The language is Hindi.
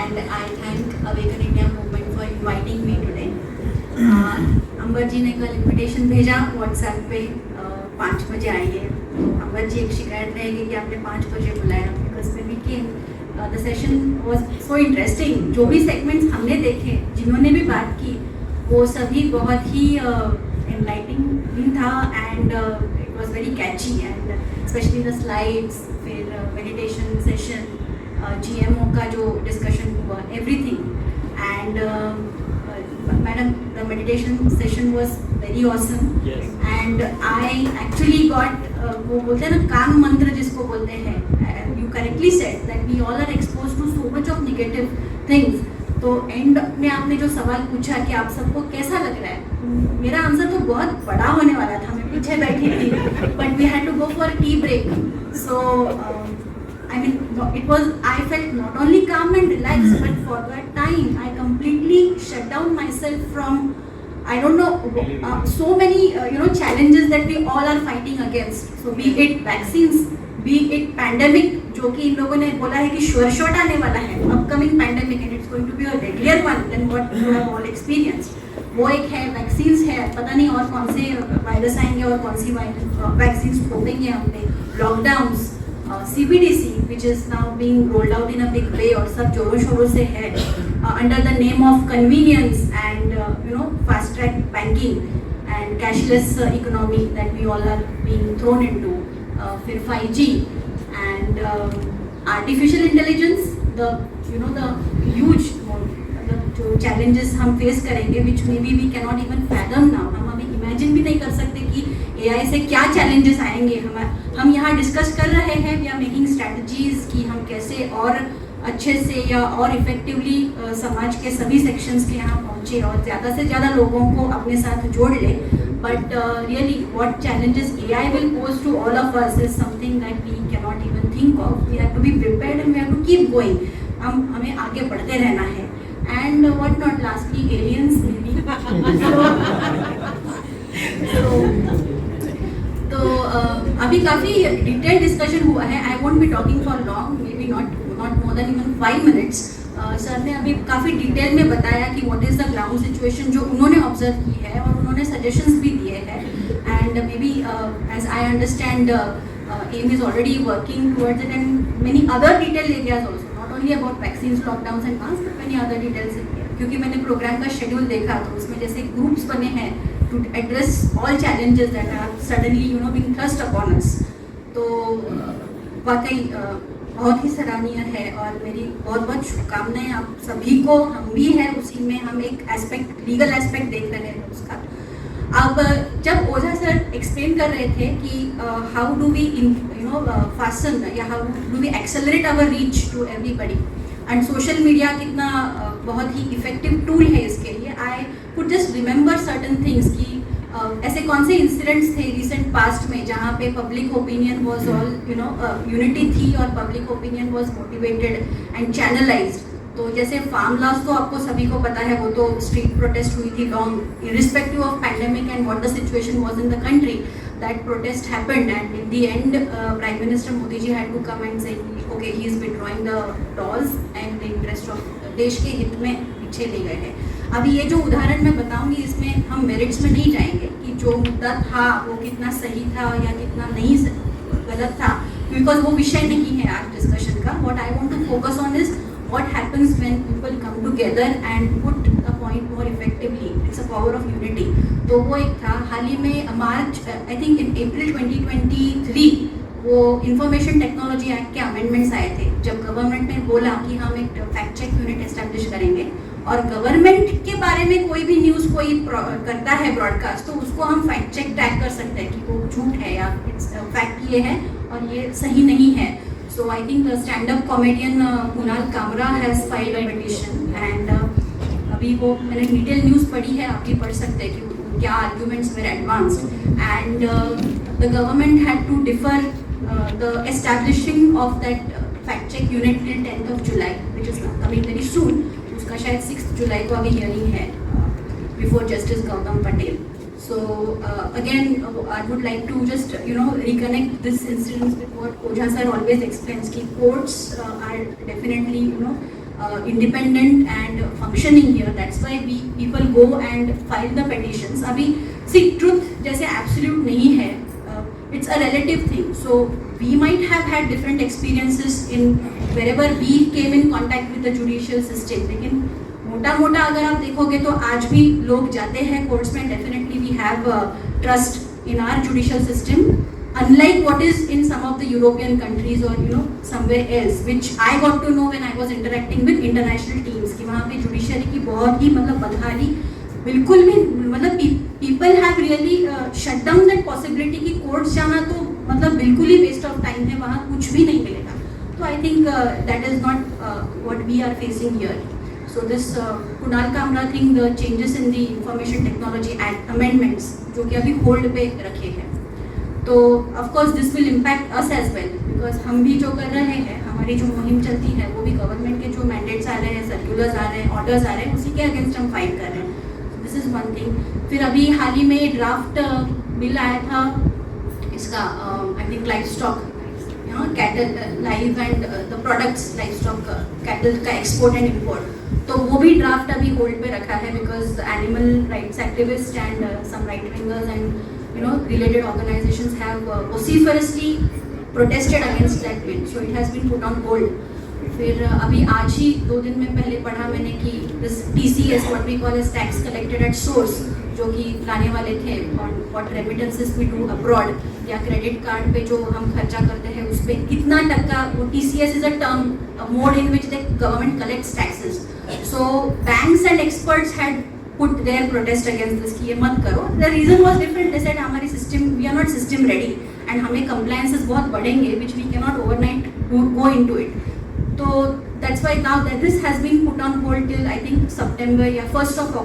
and I thank Awaken India movement for inviting me today. अंबर जी ने कल इन्विटेशन भेजा व्हाट्सएप पे 5 बजे आइए. अंबर जी एक शिकायत रहेगी कि आपने 5 बजे बुलाया because we came. The session was so interesting. जो भी सेगमेंट्स हमने देखे, जिन्होंने भी बात की, वो सभी बहुत ही एनलाइटिंग था and it was very catchy and specially the slides, फिर मेडिटेशन सेशन, GMO का जो डिस्कशन हुआ, everything. And madam, the meditation session was very awesome and I actually got, वो बोलते हैं ना काम मंत्र जिसको बोलते हैं, you correctly said that we all are expose to so much of negative things. तो एंड में आपने जो सवाल पूछा कि आप सबको कैसा लग रहा है, मेरा आंसर तो बहुत बड़ा होने वाला था, मैं पीछे बैठी थी, but we had to go for tea break. So I mean, it was, I felt not only calm and relaxed, but for that time, I completely shut down myself from, I don't know, so many, challenges that we all are fighting against. So be it vaccines, be it pandemic, जो कि इन लोगों ने बोला है कि श्योर शॉट आने वाला है, upcoming pandemic, and it's going to be a deadlier one than what you have all experienced. वो एक है, वैक्सीन्स है, पता नहीं और कौन से वायरस आएंगे और कौन सी वैक्सीन्स थोपेंगे हमने, lockdowns, CBDC which is now being rolled out in a big way और सब जोरों शोरों से है, under the name of convenience and fast track banking and cashless economy that we all are being thrown into, फिर 5G and artificial intelligence, the huge जो challenges हम face करेंगे which maybe we cannot even fathom now. हम अभी imagine भी नहीं कर सकते कि AI से क्या challenges आएंगे. हम यहाँ डिस्कस कर रहे हैं, वी आर मेकिंग स्ट्रैटेजीज कि हम कैसे और अच्छे से या और इफेक्टिवली समाज के सभी सेक्शंस के यहाँ पहुँचे और ज़्यादा से ज़्यादा लोगों को अपने साथ जोड़ ले. But really what challenges AI will pose to all of us is something that we can not even think of. We have to be prepared and we have to keep going. हमें आगे बढ़ते रहना है. And what not, lastly aliens may be. तो अभी काफ़ी डिटेल डिस्कशन हुआ है. I won't be talking for long, may be not more than even 5 minutes. Sir ने अभी काफ़ी डिटेल में बताया कि what is the ground situation जो उन्होंने ऑब्जर्व की है और उन्होंने सजेशंस भी दिए हैं. And may be as I understand M is already working towards it and many other detail areas also, not only about vaccines, lockdowns and mask, but many other details area. क्योंकि मैंने प्रोग्राम का शेड्यूल देखा तो उसमें जैसे ग्रुप्स बने हैं to address all challenges that are suddenly being thrust upon us. तो वाकई बहुत ही सराहनीय है और मेरी बहुत बहुत शुभकामनाएं आप सभी को. हम भी हैं उसी में, हम एक एस्पेक्ट, लीगल एस्पेक्ट देख रहे हैं उसका. अब जब ओझा सर एक्सप्लेन कर रहे थे कि हाउ डू वी फास्टन या how do we accelerate our reach to everybody and social media कितना बहुत ही इफेक्टिव टूल है इसके लिए, I could just remember certain things कि ऐसे कौन से इंसिडेंट्स थे रिसेंट पास्ट में जहाँ पे public opinion was all unity थी और public opinion was motivated and channelised. तो जैसे फार्म लॉस तो आपको सभी को पता है, वो तो स्ट्रीट प्रोटेस्ट हुई थी long irrespective of pandemic and what the situation was in the country. That protest happened and in the end Prime Minister Modi ji had to come and say okay, he is withdrawing the laws and the interest of देश के हित में पीछे ले गए हैं. अभी ये जो उदाहरण मैं बताऊंगी इसमें हम मेरिट्स में नहीं जाएंगे कि जो मुद्दा था वो कितना सही था या कितना नहीं गलत था, बिकॉज वो विषय नहीं है आज डिस्कशन का. What I want to focus on is what happens when people come together and put a point more effectively. It's a power of unity. तो वो एक था. हाल ही में मार्च, आई थिंक इन अप्रैल 2023 वो इंफॉर्मेशन टेक्नोलॉजी एक्ट के अमेंडमेंट्स आए थे, जब गवर्नमेंट ने बोला कि हम एक फैक्ट चेक यूनिट एस्टेब्लिश करेंगे और गवर्नमेंट के बारे में कोई भी न्यूज़ कोई करता है ब्रॉडकास्ट तो उसको हम फैक्ट चेक टैग कर सकते हैं कि वो झूठ है या फैक्ट ये है और ये सही नहीं है. So I think the stand-up comedian Kunal Kamra has filed a petition and अभी वो मैंने डिटेल न्यूज़ पढ़ी है, आप भी पढ़ सकते हैं कि क्या arguments were advanced and the government had to defer the establishing of that fact check unit till 10th of July, which is coming very soon. उसका शायद 6th जुलाई को अभी hearing है before Justice Gautam Patel. So again, I would like to just reconnect this incident with what Oja sir always explains. Ki courts are definitely independent and functioning here. That's why people go and file the petitions. अभी see truth जैसे absolute नहीं है, it's a relative thing. So we might have had different experiences in wherever we came in contact with the judicial system. लेकिन मोटा मोटा अगर आप देखोगे तो आज भी लोग जाते हैं कोर्ट्स में. Definitely we have trust in our judicial system. Unlike what is in some of the European countries or somewhere else, which I got to know when I was interacting with international teams, कि वहाँ पे जुडिशरी की बहुत ही मतलब बदहाली बिल्कुल भी मतलब people have really shut down that possibility कि कोर्ट्स जाना तो मतलब बिल्कुल ही waste of time है, वहाँ कुछ भी नहीं मिलेगा. तो I think that is not what we are facing here. So this Kunal Kamra thing, the changes in the Information Technology Act amendments जो कि अभी होल्ड पे रखे हैं, तो of course this will impact us as well, because हम भी जो कर रहे हैं, हमारी जो मुहिम चलती है वो भी गवर्नमेंट के जो मैंडेट्स आ रहे हैं, सर्कुलर्स आ रहे हैं, ऑर्डर्स आ रहे हैं, उसी के अगेंस्ट हम फाइट कर रहे हैं. This is one thing. फिर अभी हाल ही में ड्राफ्ट बिल आया था इसका, I think live stock cattle live and the products live stock cattle का एक्सपोर्ट एंड इम्पोर्ट, तो वो भी ड्राफ्ट अभी होल्ड पे रखा है because animal rights activist and some right wingers and related organizations have vociferously protested against that bill, so it has been put on hold. फिर अभी आज ही 2 दिन में पहले पढ़ा मैंने कि this TCS, what we call as tax collected at source, जो कि लाने वाले थे on what remittances we do abroad, या क्रेडिट कार्ड पे जो हम खर्चा करते हैं उस पर कितना टक्का, वो TCS is a term, a mode in which the government collects taxes. So banks and experts had put their protest against this कि ये मत करो. The reason was different. They said हमारी system, we are not system ready and हमें compliances बहुत बढ़ेंगे which we cannot overnight go into it. So that's why now that this has been put on hold till I think September या 1st of